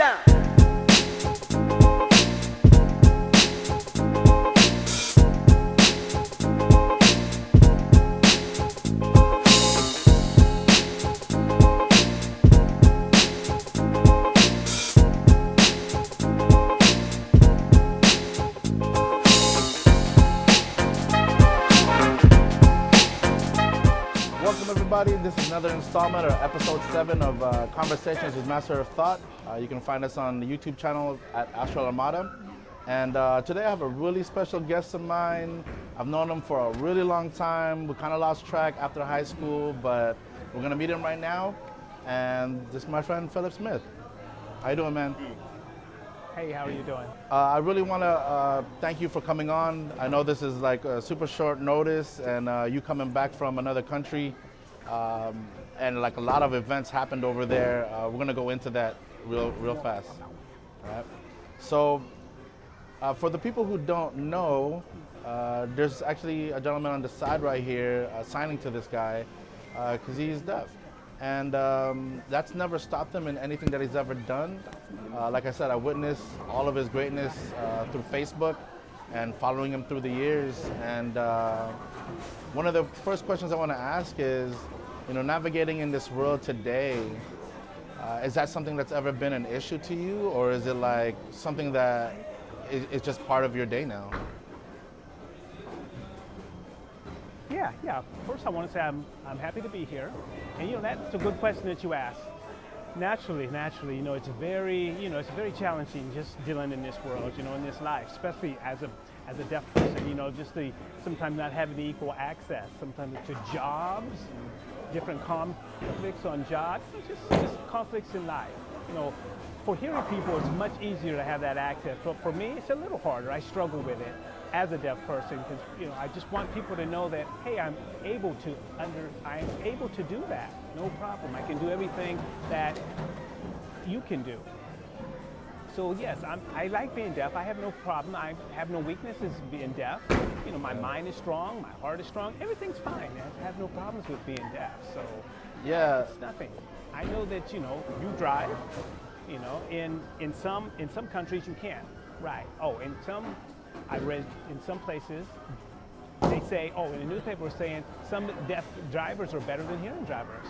down. Welcome everybody, this is another installment or episode 7 of Conversations with Master of Thought. You can find us on the YouTube channel at Astral Armada. And today I have a really special guest of mine. I've known him for a really long time. We kind of lost track after high school, but we're gonna meet him right now. And this is my friend Phillip Smith. How you doing, man? Hey, how are you doing? I really want to thank you for coming on. I know this is like a super short notice, and you coming back from another country, and like a lot of events happened over there. We're gonna go into that real fast. All right. So, for the people who don't know, there's actually a gentleman on the side right here signing to this guy because he's deaf. And that's never stopped him in anything that he's ever done. Like I said, I witnessed all of his greatness through Facebook and following him through the years. And one of the first questions I want to ask is, you know, navigating in this world today, is that something that's ever been an issue to you, or is it like something that is just part of your day now? Yeah. First, I want to say I'm happy to be here, and you know that's a good question that you asked. Naturally, you know it's very challenging just dealing in this world, you know, in this life, especially as a deaf person. You know, just sometimes not having the equal access, sometimes to jobs, different conflicts on jobs, just conflicts in life. You know, for hearing people, it's much easier to have that access. But for me, it's a little harder. I struggle with it as a deaf person, because you know I just want people to know that hey, I'm able to do that, no problem. I can do everything that you can do. So yes, I like being deaf. I have no problem. I have no weaknesses being deaf. You know, my mind is strong, my heart is strong. Everything's fine. I have no problems with being deaf. So Yeah. it's nothing. I know that you know you drive. You know, in some countries you can't. Right. Oh, I read in some places, they say, in the newspaper was saying some deaf drivers are better than hearing drivers.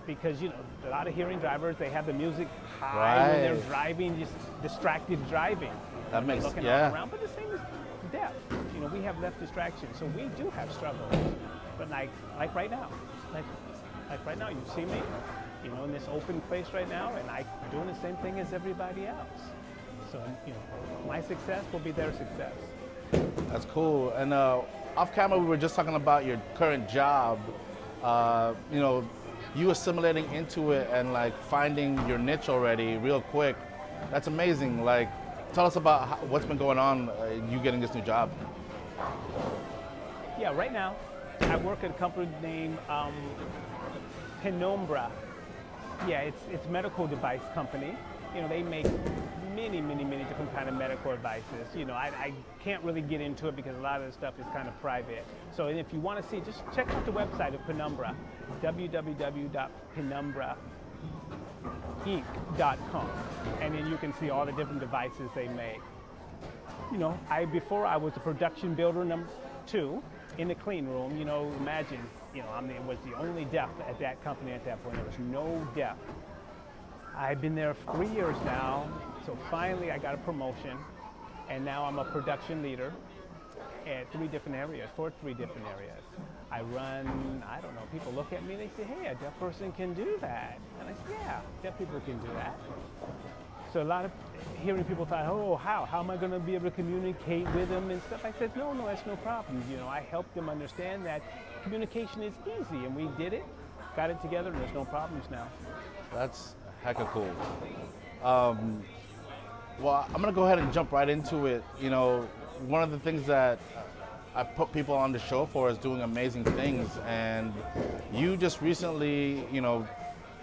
Because, you know, a lot of hearing drivers, they have the music high when they're driving, just distracted driving. That makes, looking all around, but the same as deaf. You know, we have left distractions, so we do have struggles. But like right now, like right now, you see me, you know, in this open place right now, and I'm doing the same thing as everybody else. So, you know, my success will be their success. That's cool. And off camera, we were just talking about your current job. You know, you assimilating into it and like finding your niche already real quick. That's amazing. Like, tell us about what's been going on, you getting this new job. Yeah, right now, I work at a company named Penumbra. Yeah, it's a medical device company. You know, they make many different kind of medical devices. You know, I can't really get into it because a lot of the stuff is kind of private. So if you want to see, just check out the website of Penumbra, www.penumbrainc.com, and then you can see all the different devices they make. You know, before I was a production builder number 2 in the clean room. You know, imagine, you know, was the only deaf at that company at that point. There was no deaf. I've been there for 3 years now, so finally I got a promotion, and now I'm a production leader at 3 different areas, for 3 different areas. I run, I don't know, people look at me and they say, hey, a deaf person can do that. And I say, yeah, deaf people can do that. So a lot of hearing people thought, oh, how am I gonna be able to communicate with them and stuff? I said, no, that's no problem. You know, I helped them understand that communication is easy, and we did it, got it together, and there's no problems now. That's hecka cool. Well, I'm gonna go ahead and jump right into it. You know, one of the things that I put people on the show for is doing amazing things, and you just recently, you know,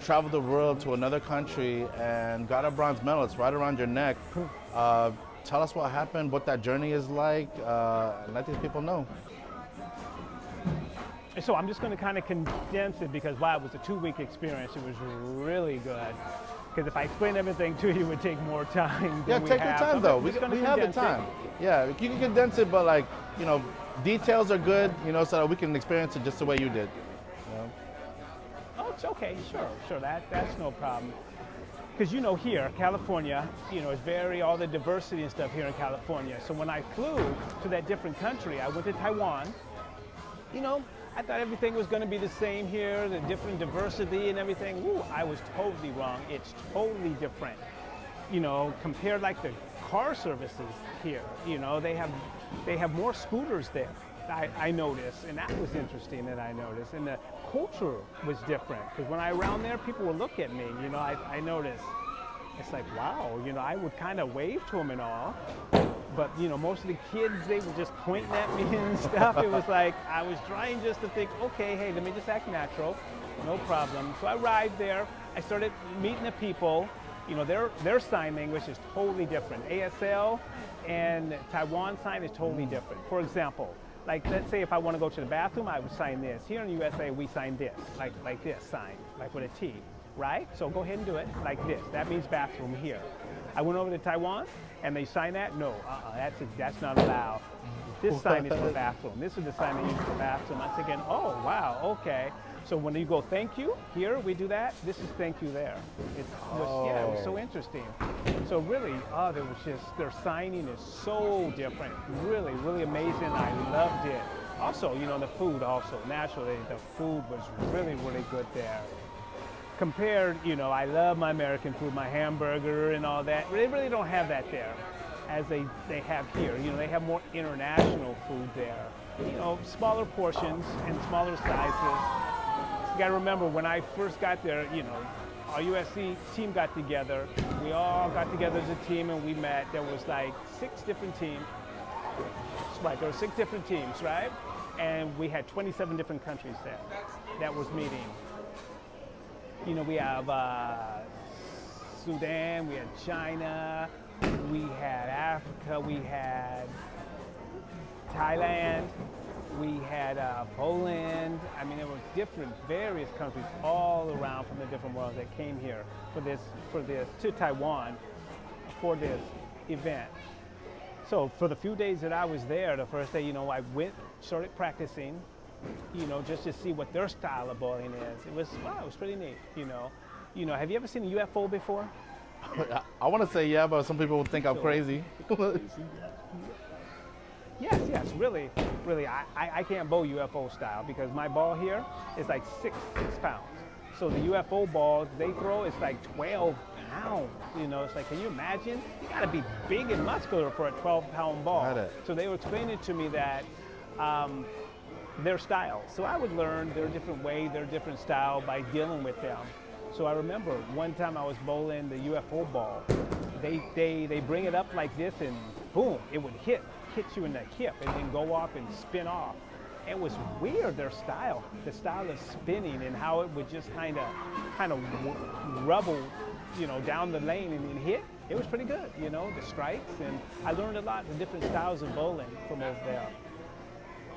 traveled the world to another country and got a bronze medal. It's right around your neck. Tell us what happened, what that journey is like, and let these people know. So I'm just going to kind of condense it because, wow, it was a 2-week experience. It was really good. Because if I explain everything to you, it would take more time. Yeah, Than take we your have. time So though. I'm just We gonna have the condense it. time. Yeah, you can condense it, but like, you know, details are good, you know, so that we can experience it just the way you did. You know? Oh, it's okay. Sure. That's no problem. Because you know, here, California, you know, it's all the diversity and stuff here in California. So when I flew to that different country, I went to Taiwan. You know, I thought everything was going to be the same here, the different diversity and everything. Woo, I was totally wrong. It's totally different. You know, compared like the car services here. You know, they have more scooters there. I noticed, and that was interesting that I noticed. And the culture was different because when I around there, people would look at me. You know, I noticed. It's like, wow. You know, I would kind of wave to them and all. But you know, most of the kids, they were just pointing at me and stuff. It was like I was trying just to think, okay, hey, let me just act natural, no problem. So I arrived there. I started meeting the people. You know, their sign language is totally different. ASL and Taiwan sign is totally different. For example, like let's say if I want to go to the bathroom, I would sign this. Here in the USA, we sign this, like this sign, like with a T, right? So go ahead and do it like this. That means bathroom here. I went over to Taiwan and they sign that. No, that's not allowed. This sign is for bathroom. This is the sign they use for bathroom. I'm thinking, oh wow, okay. So when you go thank you, here we do that. This is thank you there. It was so interesting. So really, there was just their signing is so different. Really, really amazing. I loved it. Also, you know, the food also naturally the food was really, really good there. Compared, you know, I love my American food, my hamburger and all that. They really don't have that there as they have here. You know, they have more international food there. You know, smaller portions and smaller sizes. You gotta remember when I first got there, you know, our USC team got together. We all got together as a team and we met. There was like 6 different teams. Right, there were 6 different teams, right? And we had 27 different countries there that was meeting. You know, we have Sudan, we had China, we had Africa, we had Thailand, we had Poland. I mean, there were various countries all around from the different worlds that came here to Taiwan for this event. So for the few days that I was there, the first day, you know, I started practicing, you know, just to see what their style of bowling is. It was pretty neat, you know. You know, have you ever seen a UFO before? I want to say yeah, but some people would think I'm crazy. Yes, really. I can't bowl UFO style because my ball here is like six pounds. So the UFO balls they throw is like 12 pounds. You know, it's like, can you imagine? You gotta be big and muscular for a 12-pound ball. Got it. So they were explaining to me that their style. So I would learn their different way, their different style by dealing with them. So I remember one time I was bowling the UFO ball. They bring it up like this and boom, it would hit you in the hip and then go off and spin off. It was weird, the style of spinning and how it would just kind of rubble, you know, down the lane and then hit. It was pretty good, you know, the strikes, and I learned a lot of different styles of bowling from over there.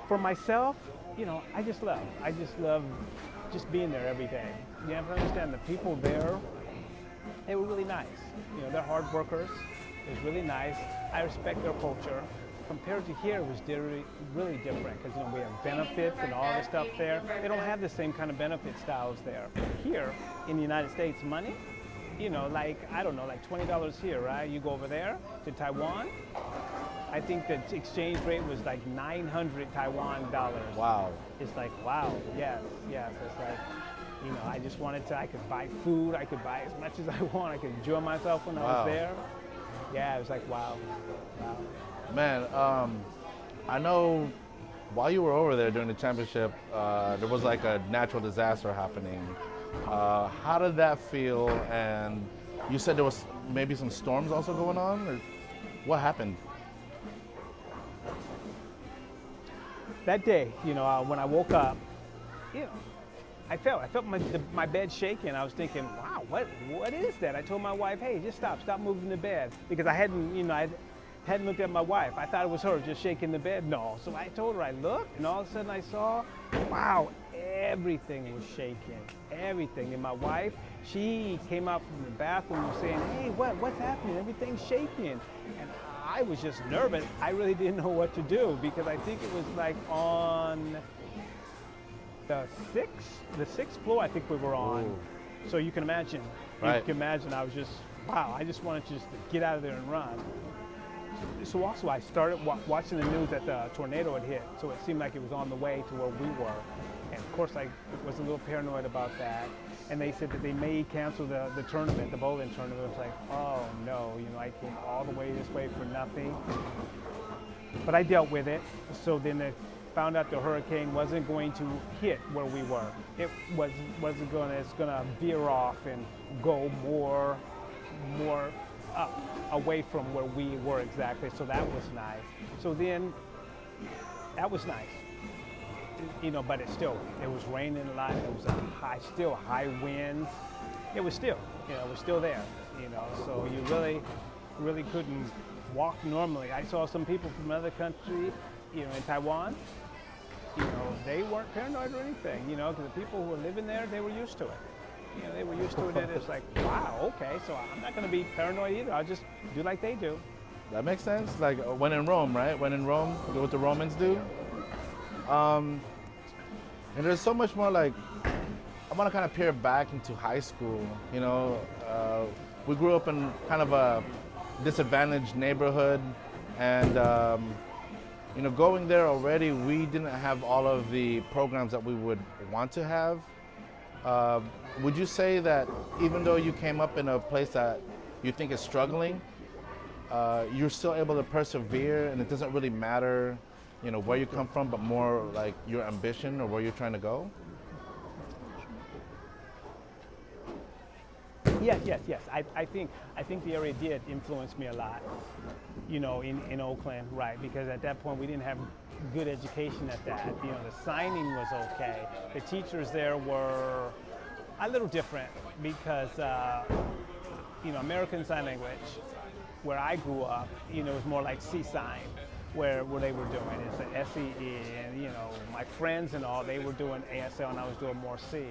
For myself, you know, I just love just being there every day. You have to understand the people there, they were really nice. You know, they're hard workers. It was really nice. I respect their culture. Compared to here, it was really different because, you know, we have benefits and all this stuff there. They don't have the same kind of benefit styles there. Here in the United States, money, you know, like, I don't know, like $20 here, right? You go over there to Taiwan, I think the exchange rate was like 900 Taiwan dollars. Wow. It's like, wow, yes. It's like, you know, I just wanted I could buy food, I could buy as much as I want, I could enjoy myself when I was there. Yeah, it was like, wow. Man, I know while you were over there during the championship, there was like a natural disaster happening. How did that feel? And you said there was maybe some storms also going on? Or what happened? That day, you know, when I woke up, you know, I felt my bed shaking. I was thinking, wow, what is that? I told my wife, hey, just stop moving the bed, because I hadn't looked at my wife. I thought it was her just shaking the bed. No, so I told her, I looked, and all of a sudden I saw, wow, everything was shaking, everything. And my wife, she came out from the bathroom saying, hey, what's happening? Everything's shaking. And I was just nervous. I really didn't know what to do because I think it was like on the sixth floor I think we were on. Ooh. So you can imagine, Right. you can imagine I was just, wow, I just wanted to get out of there and run. So also I started watching the news that the tornado had hit, so it seemed like it was on the way to where we were. And of course I was a little paranoid about that. And they said that they may cancel the tournament, the bowling tournament. I was like, oh no, I came all the way this way for nothing. But I dealt with it. So then they found out the hurricane wasn't going to hit where we were. It wasn't going to, it's going to veer off and go more up, away from where we were exactly. So that was nice. So then, that was nice. But it was raining a lot. It was still high winds. It was still there. So you really couldn't walk normally. I saw some people from another country, in Taiwan. They weren't paranoid or anything. Because the people who were living there, they were used to it. They were used to it. And it's like, wow, okay. So I'm not going to be paranoid either. I'll just do like they do. That makes sense. Like when in Rome, right? When in Rome, do what the Romans do. And there's so much more like, I want to kind of peer back into high school. We grew up in kind of a disadvantaged neighborhood, and going there already, we didn't have all of the programs that we would want to have. Would you say that even though you came up in a place that you think is struggling, you're still able to persevere, and it doesn't really matter where you come from, but more like your ambition or where you're trying to go? Yes. I think the area did influence me a lot, in Oakland, right? Because at that point we didn't have good education at that. The signing was okay. The teachers there were a little different because, American Sign Language, where I grew up, was more like C sign. Where they were doing it's an SEE, and my friends and all, they were doing ASL and I was doing more C.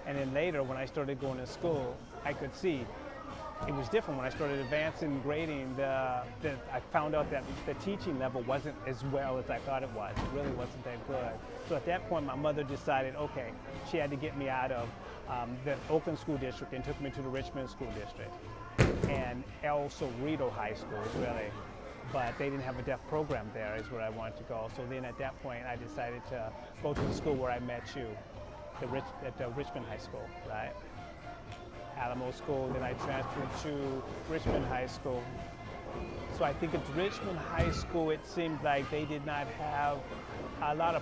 And then later when I started going to school, I could see it was different. When I started advancing grading, I found out that the teaching level wasn't as well as I thought it was. It really wasn't that good. So at that point my mother decided, okay, she had to get me out of the Oakland School District and took me to the Richmond School District and El Cerrito High School, really. But they didn't have a deaf program there, is where I wanted to go. So then at that point, I decided to go to the school where I met you, at the Richmond High School, right? Alamo School, then I transferred to Richmond High School. So I think at Richmond High School, it seemed like they did not have a lot of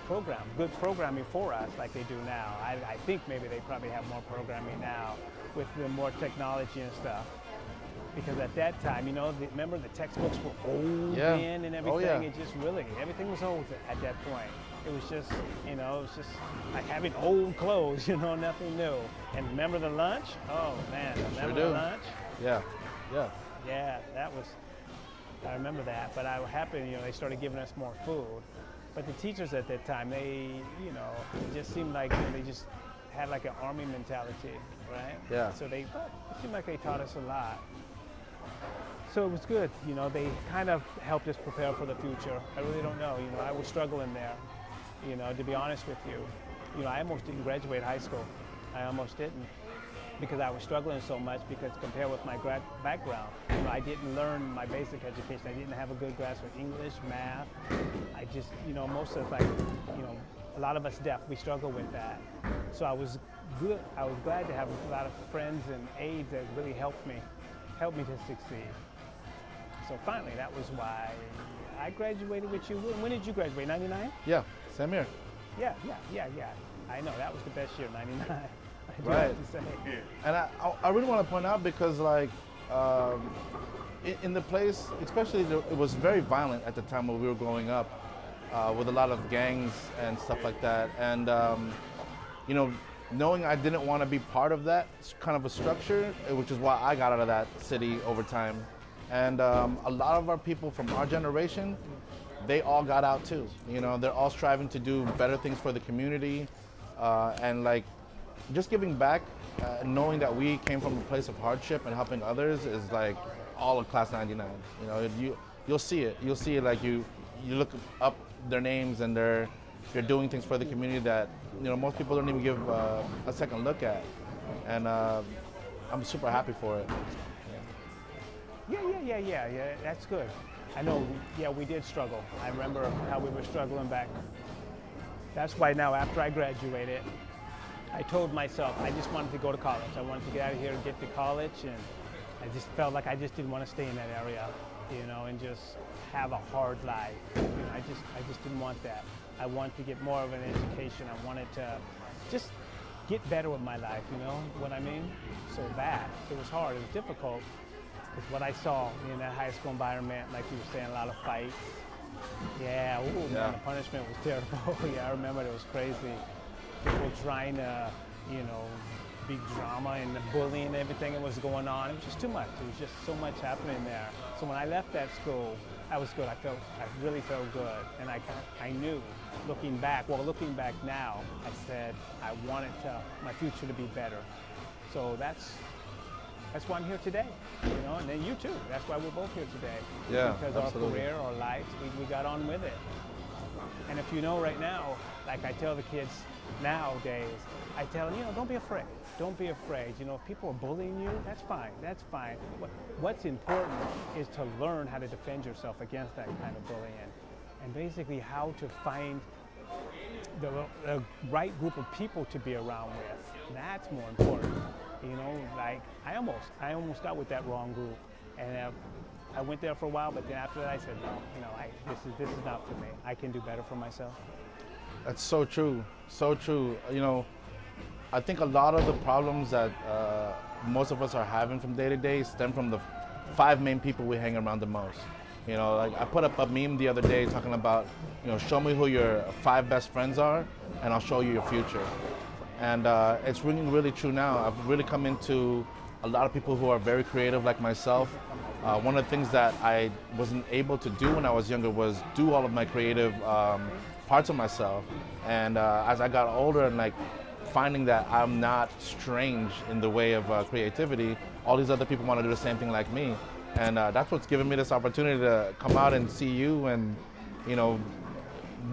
good programming for us like they do now. I think maybe they probably have more programming now with the more technology and stuff. Because at that time, remember the textbooks were old then and everything. Oh, yeah. It just really, everything was old at that point. It was just, like having old clothes, nothing new. And remember the lunch? Oh man, remember the lunch? Yeah. Yeah, I remember that. But I was happy, they started giving us more food. But the teachers at that time, they, it just seemed like they just had like an army mentality, right? Yeah. So it seemed like they taught us a lot. So it was good, they kind of helped us prepare for the future. I really don't know, I was struggling there, to be honest with you. I almost didn't graduate high school. I almost didn't because I was struggling so much because compared with my background, I didn't learn my basic education. I didn't have a good grasp of English, math. I just, most of a lot of us deaf, we struggle with that. So I was glad to have a lot of friends and aides that really helped me to succeed. So finally, that was why I graduated with you. When did you graduate, 99? Yeah, same here. Yeah. I know, that was the best year, 99. I do Right. have to say. And I really want to point out because like in the place, especially it was very violent at the time when we were growing up with a lot of gangs and stuff like that. And knowing I didn't want to be part of that kind of a structure, which is why I got out of that city over time. And a lot of our people from our generation, they all got out too. They're all striving to do better things for the community. and like just giving back, knowing that we came from a place of hardship and helping others is like all of Class 99. You know, you'll see it. You'll see it like you look up their names and they're doing things for the community that most people don't even give a second look at, and I'm super happy for it. Yeah. That's good. I know. Yeah, we did struggle. I remember how we were struggling back. That's why now, after I graduated, I told myself I just wanted to go to college. I wanted to get out of here and get to college, and I just felt like I just didn't want to stay in that area, and just have a hard life. I just didn't want that. I wanted to get more of an education. I wanted to just get better with my life, you know what I mean? So it was hard, it was difficult. It's what I saw in that high school environment, like you were saying, a lot of fights. Yeah, man, the punishment was terrible. Yeah, I remember it was crazy. People trying to, big drama and the bullying and everything that was going on. It was just too much. There was just so much happening there. So when I left that school, I was good. I really felt good. And I knew, looking back now, I said I wanted my future to be better. So that's why I'm here today, and then you too. That's why we're both here today. Yeah, because absolutely. Our career, our lives, we got on with it. And if right now, like I tell the kids nowadays, I tell them, don't be afraid. Don't be afraid. If people are bullying you, that's fine. That's fine. What's important is to learn how to defend yourself against that kind of bullying, and basically how to find the right group of people to be around with. That's more important. Like I almost got with that wrong group, and I went there for a while, but then after that I said, no, this is not for me. I can do better for myself. That's so true, so true. I think a lot of the problems that most of us are having from day to day stem from the 5 main people we hang around the most. Like I put up a meme the other day talking about, show me who your 5 best friends are, and I'll show you your future. And it's ringing really true now. I've really come into a lot of people who are very creative like myself. One of the things that I wasn't able to do when I was younger was do all of my creative parts of myself. And as I got older and finding that I'm not strange in the way of creativity, all these other people want to do the same thing like me. And that's what's given me this opportunity to come out and see you and,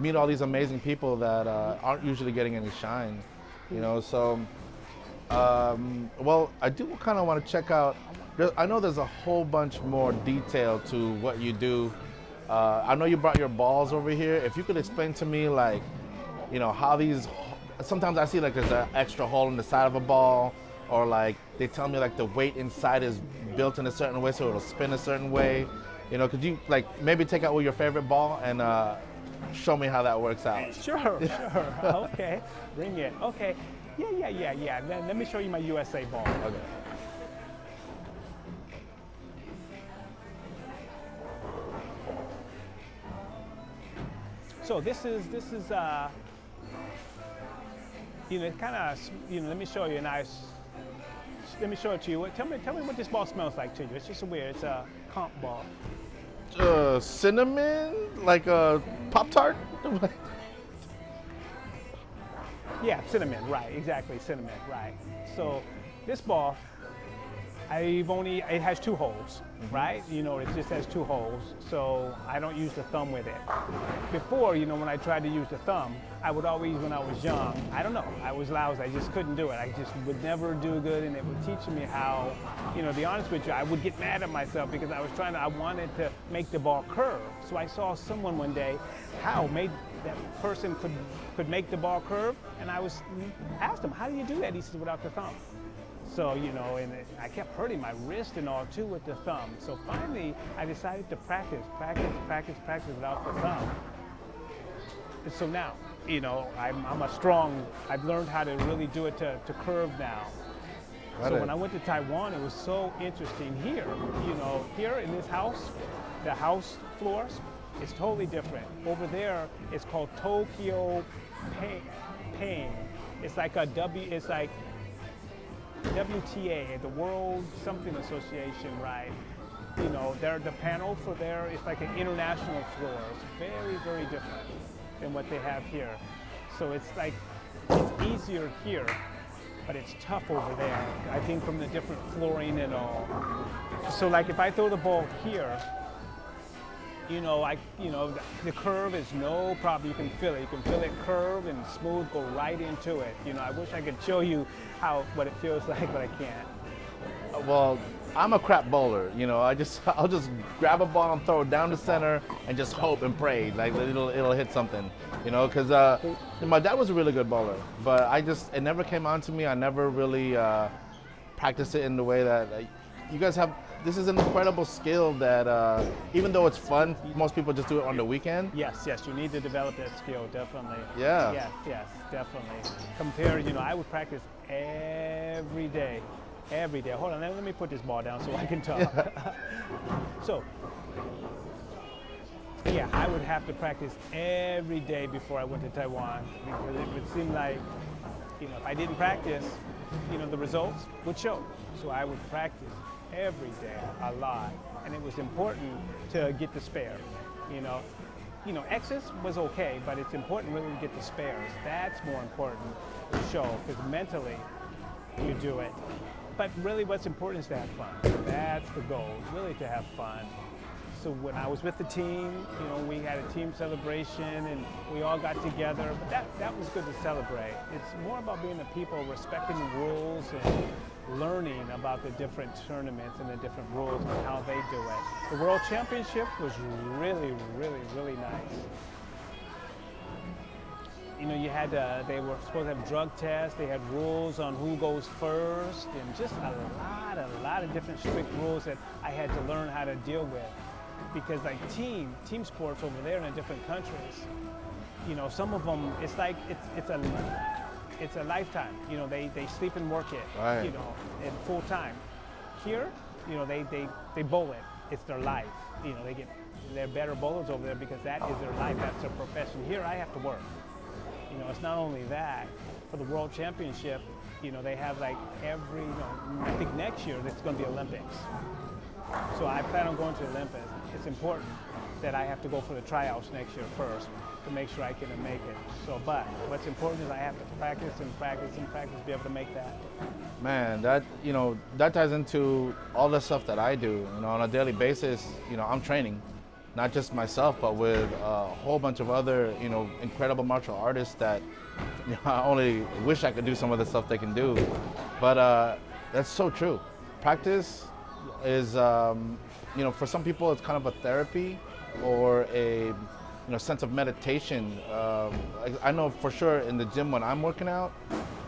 meet all these amazing people that aren't usually getting any shine. So, well, I do kind of want to check out, I know there's a whole bunch more detail to what you do. I know you brought your balls over here. If you could explain to me, how these, sometimes I see there's an extra hole in the side of a ball, or they tell me the weight inside is built in a certain way so it'll spin a certain way. Could you maybe take out with your favorite ball and show me how that works out? Sure. Okay, bring it. Okay, yeah. Let me show you my USA ball. Okay. So this is kind of, let me show you let me show it to you. Tell me what this ball smells like to you. It's just weird. It's a comp ball. Cinnamon, like a Pop-Tart? Yeah, cinnamon, right, exactly, cinnamon, right. So this ball, it has 2 holes, right? It just has 2 holes, so I don't use the thumb with it. Before, when I tried to use the thumb, I would always, when I was young, I don't know, I was lousy, I just couldn't do it. I just would never do good, and it would teach me how, to be honest with you, I would get mad at myself because I wanted to make the ball curve. So I saw someone one day, that person could make the ball curve, and I asked him, how do you do that? He said, without the thumb. So, and I kept hurting my wrist and all too with the thumb. So finally, I decided to practice without the thumb. And so now, I've learned how to really do it to curve now. So when I went to Taiwan, it was so interesting here. Here in this house, the house floors, it's totally different. Over there, it's called Tokyo Pain. It's like WTA, the World Something Association, right? The panel for there is like an international floor. It's very, very different than what they have here. So it's easier here, but it's tough over there. I think from the different flooring and all. So like if I throw the ball here, the curve is no problem. You can feel it. You can feel it curve and smooth, go right into it. I wish I could show you what it feels like, but I can't. Well, I'm a crap bowler. I'll just grab a ball and throw it down the center and just hope and pray like it'll hit something. Because my dad was a really good bowler, but it never came on to me. I never really practiced it in the way that you guys have. This is an incredible skill that even though it's fun, most people just do it on the weekend. Yes, you need to develop that skill, definitely. Yeah. Yes, definitely. I would practice every day. Hold on, let me put this ball down so I can talk. So, yeah, I would have to practice every day before I went to Taiwan because it would seem like, if I didn't practice, the results would show. So I would practice every day, a lot, and it was important to get the spare. X's was okay, but it's important really to get the spares. That's more important to show because mentally you do it. But really what's important is to have fun. That's the goal, really to have fun. So when I was with the team, we had a team celebration and we all got together, but that was good to celebrate. It's more about being the people, respecting the rules and learning about the different tournaments and the different rules and how they do it. The World Championship was really, really, really nice. They were supposed to have drug tests, they had rules on who goes first, and just a lot of different strict rules that I had to learn how to deal with. Because like team sports over there in the different countries, some of them, it's like, it's a lifetime. They sleep and work it, right. In full time. Here, they bowl it, it's their life. They're better bowlers over there because that is their life, that's their profession. Here, I have to work. It's not only that, for the World Championship, they have like every, I think next year it's going to be Olympics. So I plan on going to the Olympics. It's important that I have to go for the tryouts next year first to make sure I can make it. But what's important is I have to practice and practice and practice to be able to make that. Man, that ties into all the stuff that I do. On a daily basis, I'm training. Not just myself, but with a whole bunch of other, incredible martial artists that I only wish I could do some of the stuff they can do. But that's so true. Practice is, for some people, it's kind of a therapy or a sense of meditation. I know for sure in the gym when I'm working out,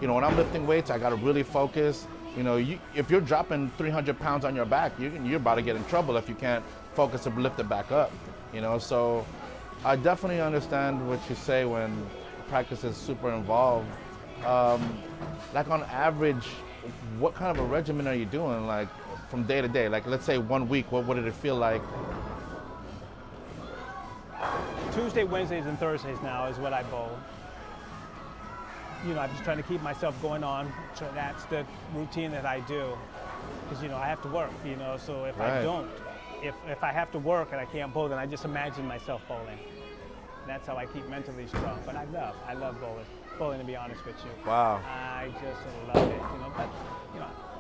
when I'm lifting weights, I got to really focus. If you're dropping 300 pounds on your back, you're about to get in trouble if you can't focus to lift it back up. So I definitely understand what you say when practice is super involved. Like on average, what kind of a regimen are you doing? Like from day to day? Like let's say 1 week, what did it feel like? Tuesday, Wednesdays, and Thursdays now is what I bowl. I'm just trying to keep myself going on. So that's the routine that I do. Because, I have to work, so if right. I don't, if I have to work and I can't bowl, then I just imagine myself bowling. That's how I keep mentally strong. But I love bowling, to be honest with you. Wow. I just love it, but,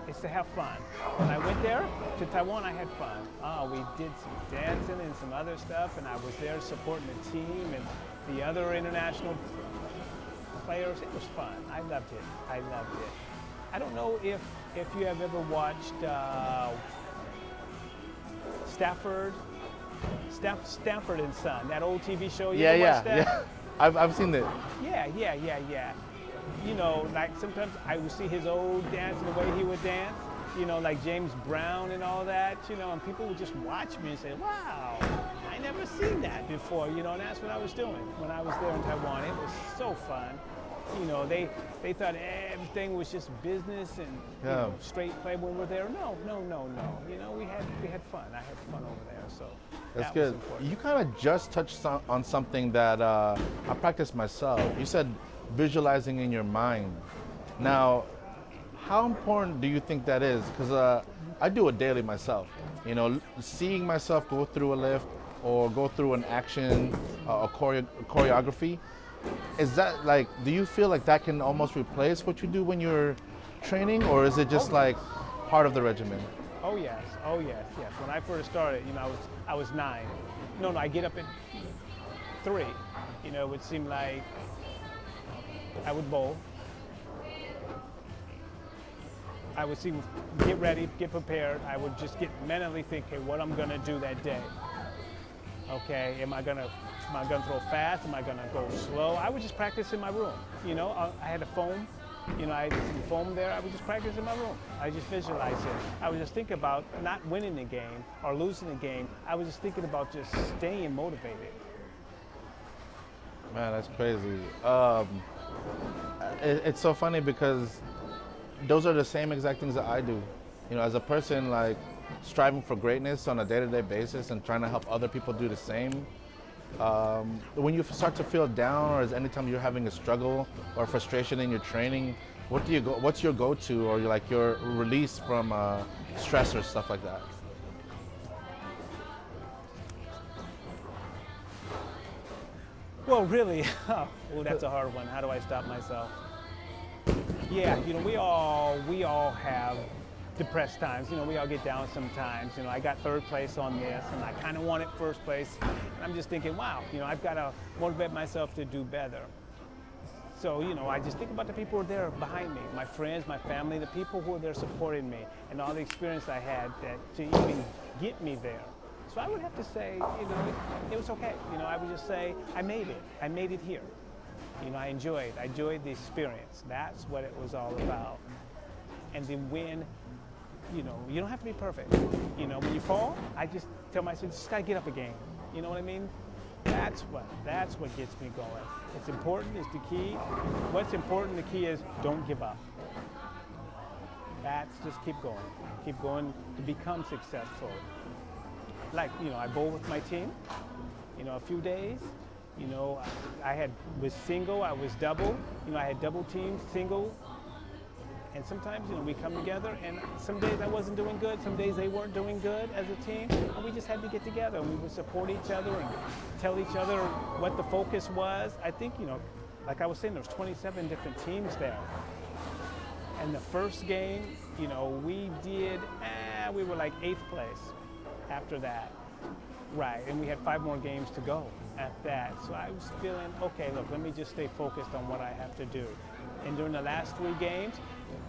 it's to have fun. When I went there to Taiwan, I had fun. We did some dancing and some other stuff, and I was there supporting the team and the other international players. It was fun. I loved it. I don't know if you have ever watched Stanford and Son, that old TV show. You ever watched that? Yeah. I've seen it. Yeah. Like sometimes I would see his old dance and the way he would dance, like James Brown and all that, and people would just watch me and say, wow, I never seen that before, and that's what I was doing when I was there in Taiwan. It was so fun. They thought everything was just business and straight play when we're there. No. We had fun. I had fun over there, so that's that good. was important. You kind of just touched on something that I practice myself. You said visualizing in your mind. Now, how important do you think that is? Because I do it daily myself. Seeing myself go through a lift or go through an action, a choreography, Is that like, do you feel like that can almost replace what you do when you're training, or is it just Oh, like part of the regimen? Oh yes, oh yes, yes. When I first started, I was 9. No, I get up at 3. It would seem like I would bowl. I would get ready, get prepared. I would just get mentally thinking what I'm gonna do that day. Okay, am I gonna throw fast? Am I gonna go slow? I would just practice in my room. I had a foam. I had some foam there. I would just practice in my room. I just visualize it. I would just think about not winning the game or losing the game. I was just thinking about just staying motivated. Man, that's crazy. It's so funny because those are the same exact things that I do. As a person, like striving for greatness on a day-to-day basis and trying to help other people do the same. When you start to feel down, or is anytime you're having a struggle or frustration in your training, what's your go-to, or your release from stress or stuff like that? Well, really, that's a hard one. How do I stop myself? Yeah, we all have depressed times. We all get down sometimes. I got 3rd place on this, and I kind of wanted 1st place. And I'm just thinking, wow, I've got to motivate myself to do better. So, I just think about the people who are there behind me, my friends, my family, the people who are there supporting me, and all the experience I had to even get me there. So I would have to say, it was okay. I would just say, I made it. I made it here. I enjoyed the experience. That's what it was all about. And then when, you don't have to be perfect. When you fall, I just tell myself, just gotta get up again. You know what I mean? That's what gets me going. It's important, it's the key. What's important, the key is don't give up. That's just keep going to become successful. Like, I bowl with my team, a few days. I was single, I was double. I had double teams, single. And sometimes, we come together, and some days I wasn't doing good, some days they weren't doing good as a team, and we just had to get together, and we would support each other and tell each other what the focus was. I think, like I was saying, there's 27 different teams there. And the first game, we were like 8th place after that. Right, and we had 5 more games to go after that. So I was feeling, okay, look, let me just stay focused on what I have to do. And during the last 3 games,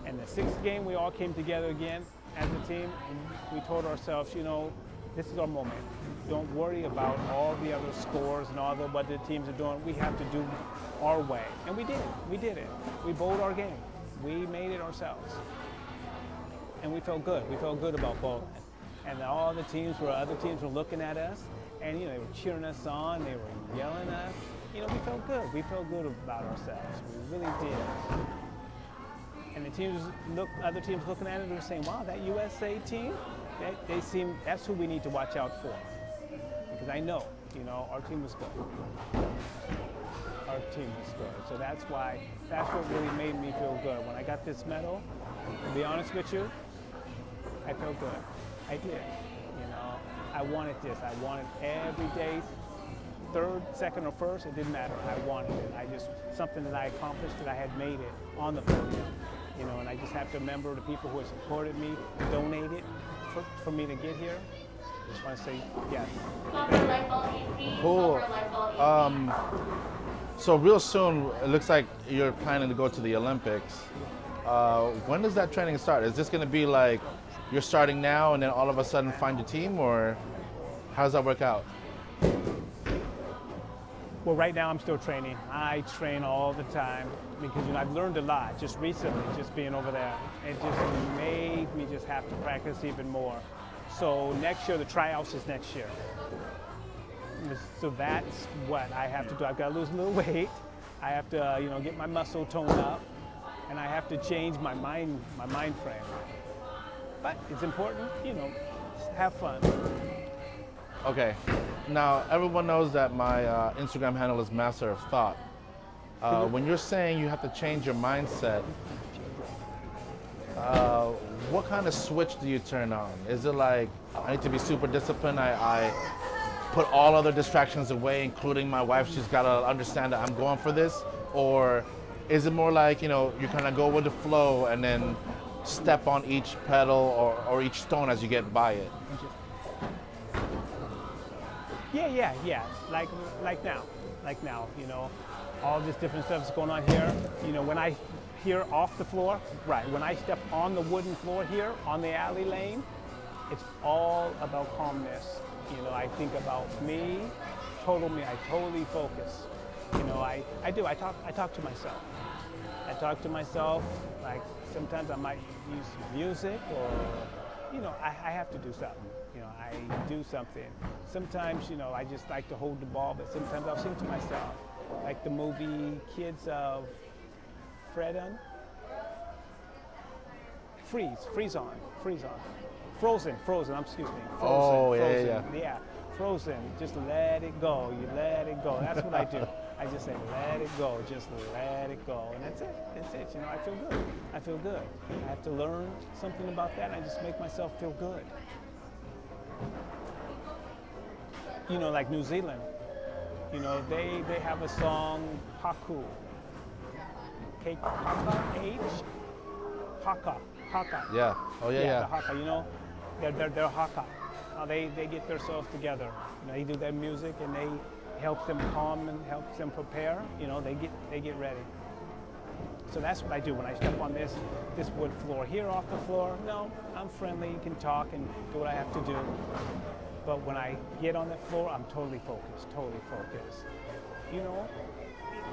and the 6th game, we all came together again as a team, and we told ourselves, this is our moment. Don't worry about all the other scores and all what the teams are doing. We have to do our way. And we did it. We did it. We bowled our game. We made it ourselves. And we felt good. We felt good about bowling. And all the other teams were looking at us, and they were cheering us on, they were yelling at us. We felt good. We felt good about ourselves. We really did. And other teams looking at it, they were saying, wow, that USA team, that's who we need to watch out for. Because I know, our team was good. Our team was good. So that's what really made me feel good. When I got this medal, to be honest with you, I felt good. I did. I wanted this. I wanted every day, 3rd, 2nd, or 1st, it didn't matter. I wanted it. Something that I accomplished, that I had made it on the podium. And I just have to remember the people who have supported me, donated for me to get here. I just want to say yes. Cool. So real soon, it looks like you're planning to go to the Olympics. When does that training start? Is this going to be like you're starting now and then all of a sudden find your team, or how does that work out? Well, right now I'm still training. I train all the time because I've learned a lot just recently, just being over there. It just made me just have to practice even more. So next year, the tryouts is next year. So that's what I have to do. I've got to lose a little weight. I have to, get my muscle toned up, and I have to change my mind frame. But it's important, have fun. Okay. Now, everyone knows that my Instagram handle is Master of Thought. When you're saying you have to change your mindset, what kind of switch do you turn on? Is it like, I need to be super disciplined, I put all other distractions away, including my wife. She's got to understand that I'm going for this? Or is it more like, you kind of go with the flow and then step on each pedal or each stone as you get by it? Yeah. Like now, all this different stuff is going on here. When I here off the floor, right, when I step on the wooden floor here on the alley lane, it's all about calmness. I think about me, I totally focus. I talk to myself. I talk to myself, like sometimes I might use music or, I have to do something. I do something. Sometimes, I just like to hold the ball, but sometimes I'll sing to myself. Like the movie Kids of Frozen, yeah. Frozen, just let it go, you let it go. That's what I do. I just say, let it go, just let it go. And that's it. I feel good. I have to learn something about that, and I just make myself feel good. Like New Zealand, they have a song, Haku. Haka. Yeah. Oh, yeah. The Haka, they're Haka. They get themselves together. They do their music and they help them calm and helps them prepare. They get ready. So that's what I do when I step on this wood floor. Here off the floor, no, I'm friendly, can talk and do what I have to do. But when I get on the floor, I'm totally focused.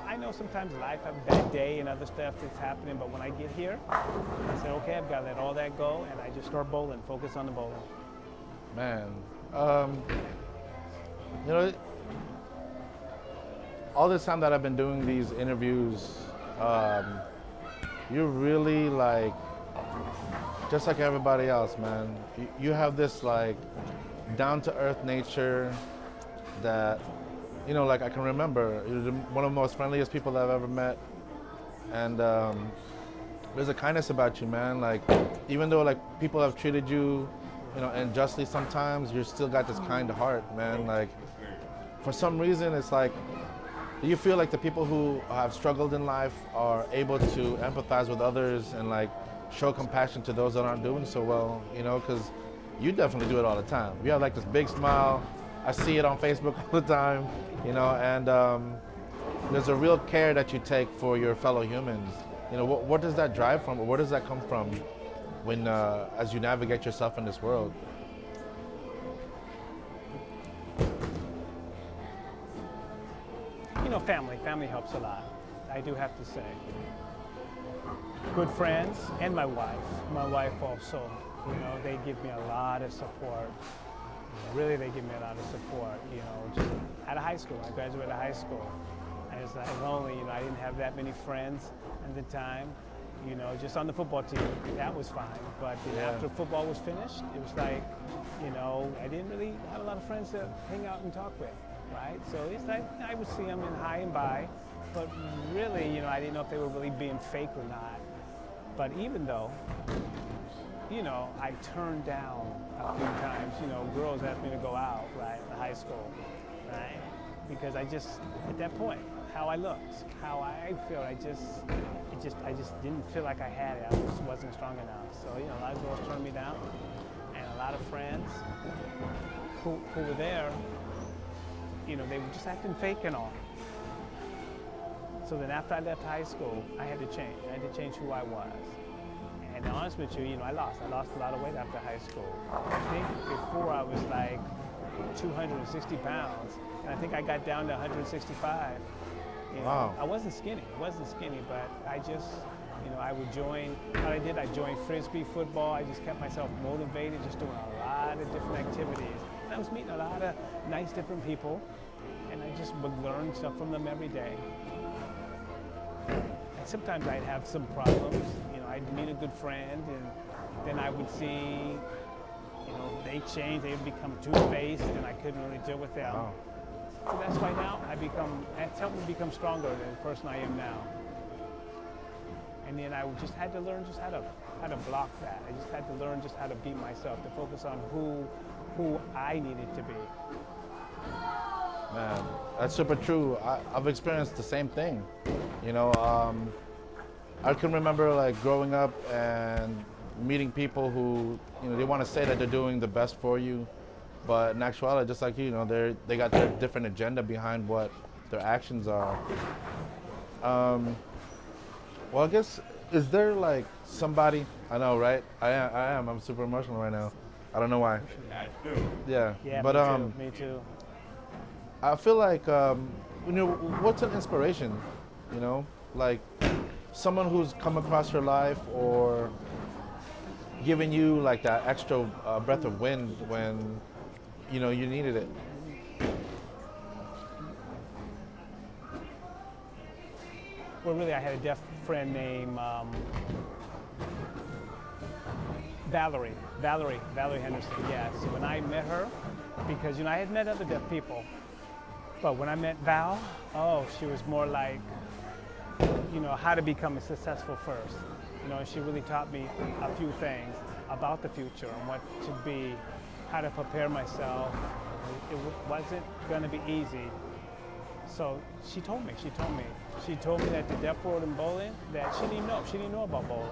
I know sometimes life have a bad day and other stuff that's happening, but when I get here, I say, okay, I've got to let all that go, and I just start bowling, focus on the bowling. Man, all this time that I've been doing these interviews, you're really like, just like everybody else, man. You have this like down-to-earth nature that, like I can remember, you're one of the most friendliest people I've ever met. And there's a kindness about you, man. Like, even though like people have treated you, unjustly sometimes, you still got this kind heart, man. Like, for some reason, it's like, do you feel like the people who have struggled in life are able to empathize with others and like show compassion to those that aren't doing so well, because you definitely do it all the time. You have like this big smile. I see it on Facebook all the time, and there's a real care that you take for your fellow humans. What does that drive from, or where does that come from when, as you navigate yourself in this world? Family helps a lot. I do have to say. Good friends and my wife also, they give me a lot of support. Really, they give me a lot of support, just out of high school. I graduated high school. I was lonely, I didn't have that many friends at the time, just on the football team. That was fine. But after football was finished, it was like, I didn't really have a lot of friends to hang out and talk with, right? So it's like I would see them in high and by, but really, I didn't know if they were really being fake or not. But even though, I turned down a few times, girls asked me to go out, right, in high school, right? Because I just, at that point, how I looked, how I felt, I just didn't feel like I had it. I just wasn't strong enough. So, a lot of girls turned me down, and a lot of friends who were there, they were just acting fake and all. So then after I left high school, I had to change. I had to change who I was. And to be honest with you, I lost a lot of weight after high school. I think before I was like 260 pounds, and I think I got down to 165. Wow. I wasn't skinny, but I just, I would join, I joined Frisbee football. I just kept myself motivated, just doing a lot of different activities. And I was meeting a lot of nice different people, and I just would learn stuff from them every day. And sometimes I'd have some problems. I'd meet a good friend, and then I would see, they change, they would become two-faced, and I couldn't really deal with them. Wow. So that's why now it's helped me become stronger than the person I am now. And then I just had to learn just how to block that. I just had to learn just how to be myself, to focus on who I needed to be. Man, that's super true. I've experienced the same thing. You know, I can remember like growing up and meeting people who, you know, they want to say that they're doing the best for you, but in actuality, just like you know, they got their different agenda behind what their actions are. Well, I guess, is there like somebody, I know, right? I am. I'm super emotional right now. I don't know why. Yeah. Yeah, But me too. I feel like, you know, what's an inspiration? You know, like someone who's come across your life or giving you like that extra breath of wind when, you know, you needed it. Well, really, I had a deaf friend named Valerie Henderson. Yes, when I met her, because you know I had met other deaf people, but when I met Val, oh, she was more like, you know, how to become successful first. You know, she really taught me a few things about the future and what to be, how to prepare myself. It wasn't going to be easy. So she told me that the deaf world in bowling, that she didn't know about bowling.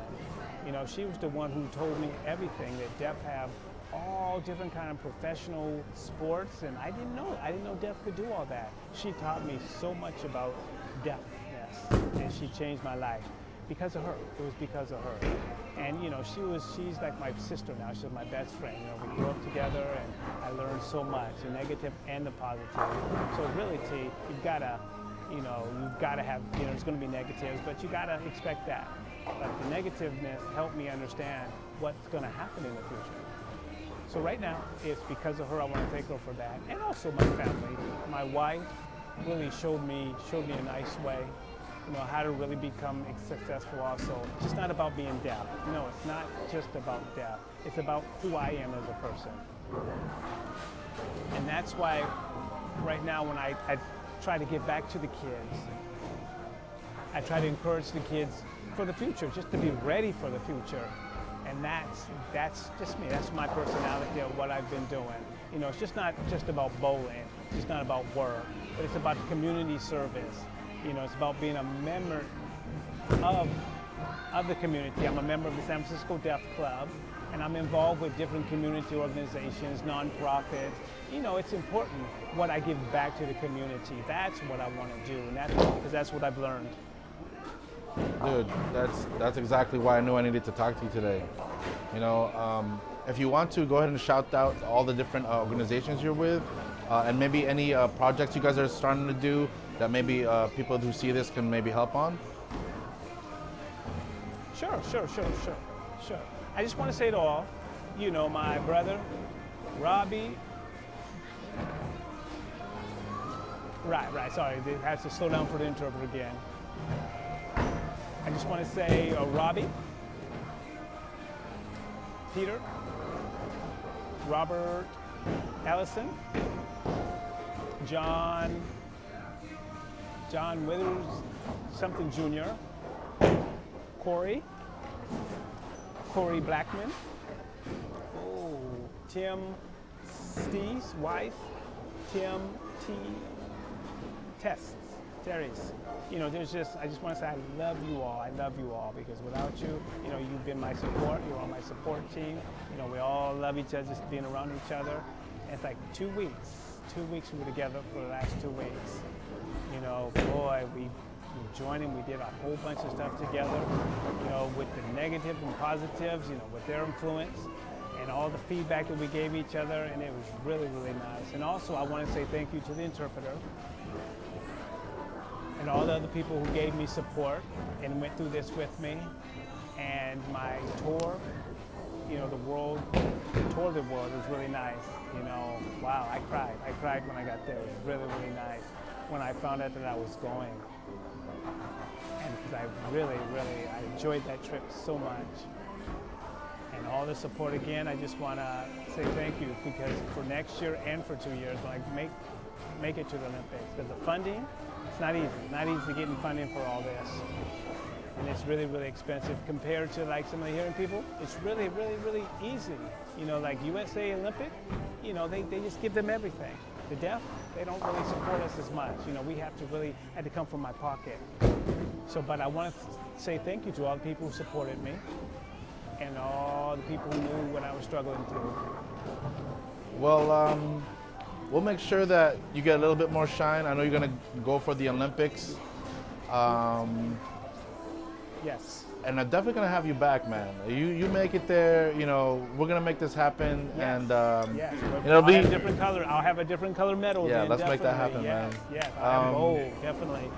You know, she was the one who told me everything, that deaf have all different kind of professional sports, and I didn't know deaf could do all that. She taught me so much about deafness, and she changed my life because of her. It was because of her. And you know, she's like my sister now. She's my best friend. You know, we grew up together, and I learned so much, the negative and the positive. So really, T, you've gotta have, you know, there's gonna be negatives, but you gotta expect that. But the negativeness helped me understand what's gonna happen in the future. So right now, it's because of her. I want to thank her for that, and also my family. My wife really showed me a nice way, you know, how to really become successful. Also, it's just not about being deaf. No, it's not just about deaf. It's about who I am as a person, and that's why right now when I try to give back to the kids, I try to encourage the kids for the future, just to be ready for the future. And that's just me. That's my personality of what I've been doing. You know, it's just not just about bowling. It's not about work, but it's about community service. You know, it's about being a member of the community. I'm a member of the San Francisco Deaf Club, and I'm involved with different community organizations, nonprofits. You know, it's important what I give back to the community. That's what I want to do, and because that's what I've learned. Dude, that's exactly why I knew I needed to talk to you today. You know, if you want to, go ahead and shout out all the different organizations you're with, and maybe any projects you guys are starting to do that maybe people who see this can maybe help on. Sure. I just want to say it all. You know, my brother, Robbie. Right. Sorry, I have to slow down for the interpreter again. I just want to say Robbie, Peter, Robert Ellison, John Withers something Jr., Corey Blackman, Tim Steve's wife, Tim T. Terry's. You know, I just want to say I love you all because without you, you know, you've been my support, you're on my support team. You know, we all love each other, just being around each other. And it's like 2 weeks we were together for the last 2 weeks. You know, boy, we joined and we did a whole bunch of stuff together, you know, with the negative and positives, you know, with their influence and all the feedback that we gave each other, and it was really, really nice. And also I want to say thank you to the interpreter and all the other people who gave me support and went through this with me. And my tour, you know, the tour of the world was really nice. You know, wow, I cried when I got there. It was really, really nice when I found out that I was going. And because I enjoyed that trip so much. And all the support again, I just want to say thank you, because for next year and for 2 years, when I make it to the Olympics, because the funding, it's not easy getting funding for all this. And it's really, really expensive compared to like some of the hearing people. It's really, really, really easy. You know, like USA Olympic, you know, they just give them everything. The deaf, they don't really support us as much. You know, we have to really, had to come from my pocket. So, but I want to say thank you to all the people who supported me and all the people who knew what I was struggling through. Well, we'll make sure that you get a little bit more shine. I know you're gonna go for the Olympics. Yes. And I'm definitely gonna have you back, man. You make it there. You know, we're gonna make this happen, Yes. and Yes. it'll be I'll have a different color. I'll have a different color medal. Yeah, then, let's make that definitely. happen, Yes. man. Yes. I'll have gold, definitely.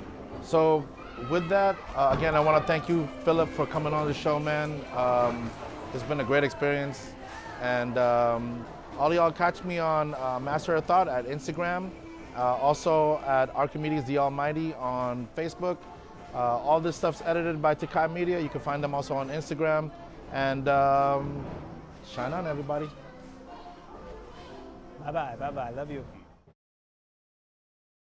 So. With that, again, I want to thank you, Phillip, for coming on the show, man. It's been a great experience, and all y'all catch me on Master of Thought at Instagram, also at Archimedes the Almighty on Facebook. All this stuff's edited by Takai Media. You can find them also on Instagram. And shine on, everybody. Bye-bye. Bye-bye. Love you.